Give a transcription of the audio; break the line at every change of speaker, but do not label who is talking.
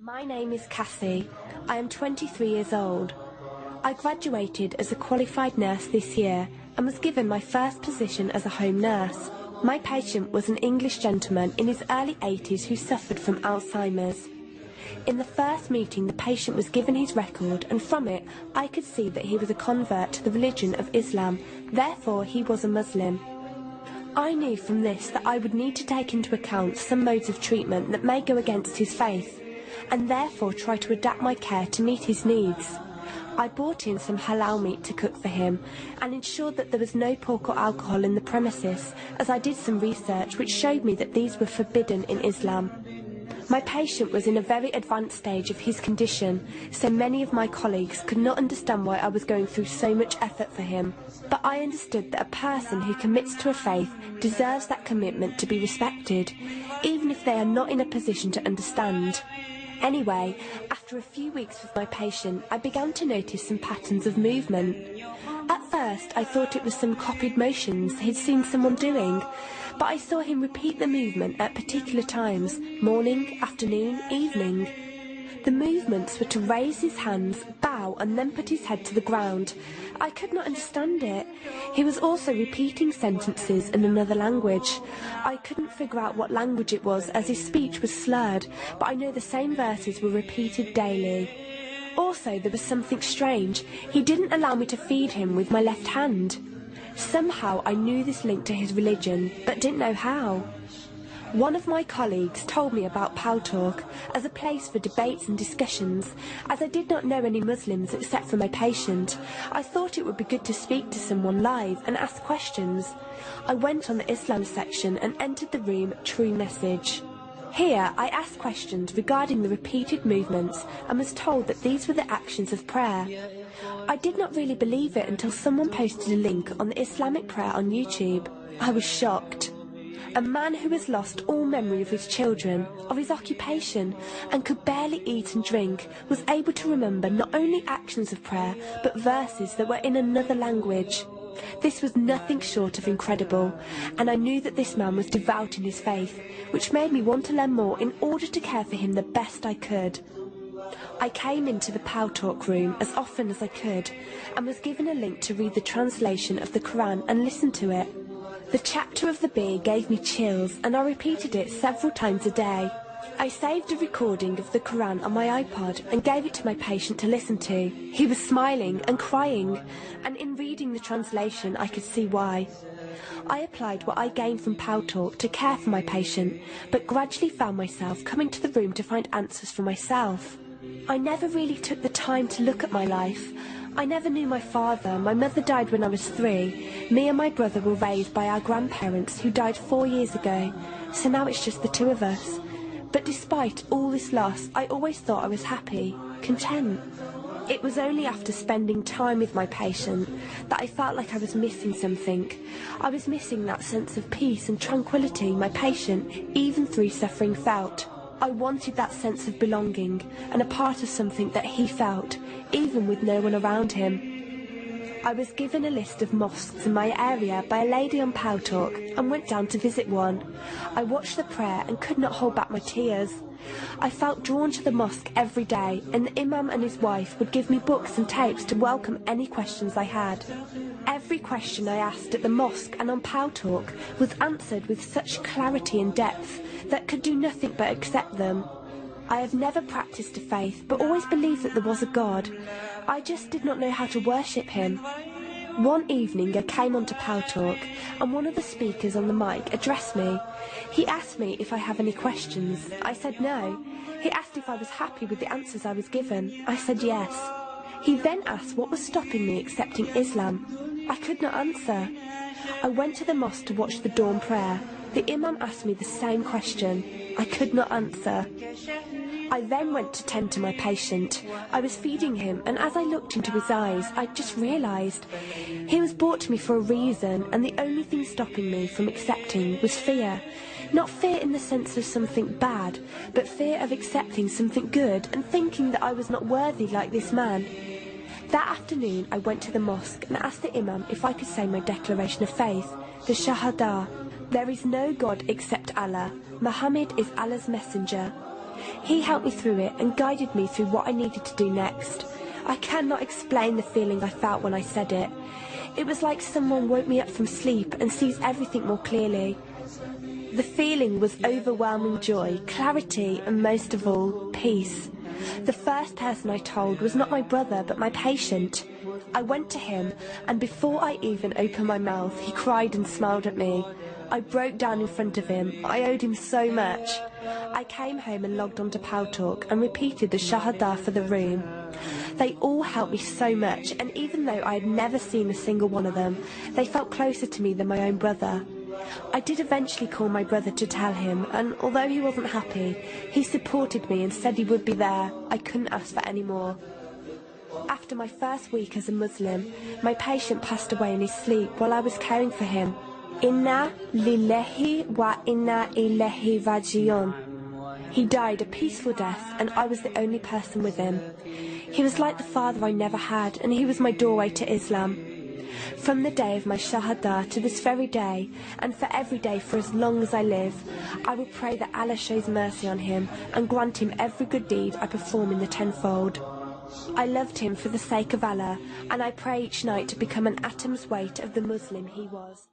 My name is Cassie. I am 23 years old. I graduated as a qualified nurse this year and was given my first position as a home nurse. My patient was an English gentleman in his early 80s who suffered from Alzheimer's. In the first meeting, the patient was given his record, and from it I could see that he was a convert to the religion of Islam, therefore he was a Muslim. I knew from this that I would need to take into account some modes of treatment that may go against his faith, and therefore try to adapt my care to meet his needs. I bought in some halal meat to cook for him and ensured that there was no pork or alcohol in the premises, as I did some research which showed me that these were forbidden in Islam. My patient was in a very advanced stage of his condition, so many of my colleagues could not understand why I was going through so much effort for him. But I understood that a person who commits to a faith deserves that commitment to be respected, even if they are not in a position to understand. Anyway, after a few weeks with my patient, I began to notice some patterns of movement. At first, I thought it was some copied motions he'd seen someone doing, but I saw him repeat the movement at particular times, morning, afternoon, evening. The movements were to raise his hands, bow, and then put his head to the ground. I could not understand it. He was also repeating sentences in another language. I couldn't figure out what language it was, as his speech was slurred, but I know the same verses were repeated daily. Also, there was something strange. He didn't allow me to feed him with my left hand. Somehow I knew this linked to his religion, but didn't know how. One of my colleagues told me about Paltalk as a place for debates and discussions. As I did not know any Muslims except for my patient, I thought it would be good to speak to someone live and ask questions. I went on the Islam section and entered the room True Message. Here I asked questions regarding the repeated movements and was told that these were the actions of prayer. I did not really believe it until someone posted a link on the Islamic prayer on YouTube. I was shocked. A man who has lost all memory of his children, of his occupation, and could barely eat and drink, was able to remember not only actions of prayer, but verses that were in another language. This was nothing short of incredible, and I knew that this man was devout in his faith, which made me want to learn more in order to care for him the best I could. I came into the Paltalk room as often as I could, and was given a link to read the translation of the Quran and listen to it. The chapter of the bee gave me chills, and I repeated it several times a day. I saved a recording of the Quran on my iPod and gave it to my patient to listen to. He was smiling and crying, and in reading the translation I could see why. I applied what I gained from Paltalk to care for my patient, but gradually found myself coming to the room to find answers for myself. I never really took the time to look at my life. I never knew my father. My mother died when I was 3. Me and my brother were raised by our grandparents who died 4 years ago, so now it's just the two of us. But despite all this loss, I always thought I was happy, content. It was only after spending time with my patient that I felt like I was missing something. I was missing that sense of peace and tranquility my patient, even through suffering, felt. I wanted that sense of belonging and a part of something that he felt, even with no one around him. I was given a list of mosques in my area by a lady on Paltalk and went down to visit one. I watched the prayer and could not hold back my tears. I felt drawn to the mosque every day, and the imam and his wife would give me books and tapes to welcome any questions I had. Every question I asked at the mosque and on Paltalk was answered with such clarity and depth that could do nothing but accept them. I have never practiced a faith, but always believed that there was a God. I just did not know how to worship him. One evening I came onto Paltalk, and one of the speakers on the mic addressed me. He asked me if I have any questions. I said no. He asked if I was happy with the answers I was given. I said yes. He then asked what was stopping me accepting Islam. I could not answer. I went to the mosque to watch the dawn prayer. The imam asked me the same question. I could not answer. I then went to tend to my patient. I was feeding him, and as I looked into his eyes, I just realised he was brought to me for a reason, and the only thing stopping me from accepting was fear. Not fear in the sense of something bad, but fear of accepting something good and thinking that I was not worthy like this man. That afternoon I went to the mosque and asked the imam if I could say my declaration of faith, the Shahada. There is no God except Allah. Muhammad is Allah's messenger. He helped me through it and guided me through what I needed to do next. I cannot explain the feeling I felt when I said it. It was like someone woke me up from sleep and sees everything more clearly. The feeling was overwhelming joy, clarity, and most of all, peace. The first person I told was not my brother, but my patient. I went to him, and before I even opened my mouth, he cried and smiled at me. I broke down in front of him. I owed him so much. I came home and logged onto Paltalk and repeated the Shahada for the room. They all helped me so much, and even though I had never seen a single one of them, they felt closer to me than my own brother. I did eventually call my brother to tell him, and although he wasn't happy, he supported me and said he would be there. I couldn't ask for any more. After my first week as a Muslim, my patient passed away in his sleep while I was caring for him. Inna lillahi wa inna ilaihi raji'un. He died a peaceful death, and I was the only person with him. He was like the father I never had, and he was my doorway to Islam. From the day of my Shahada to this very day, and for every day for as long as I live, I will pray that Allah shows mercy on him and grant him every good deed I perform in the tenfold. I loved him for the sake of Allah, and I pray each night to become an atom's weight of the Muslim he was.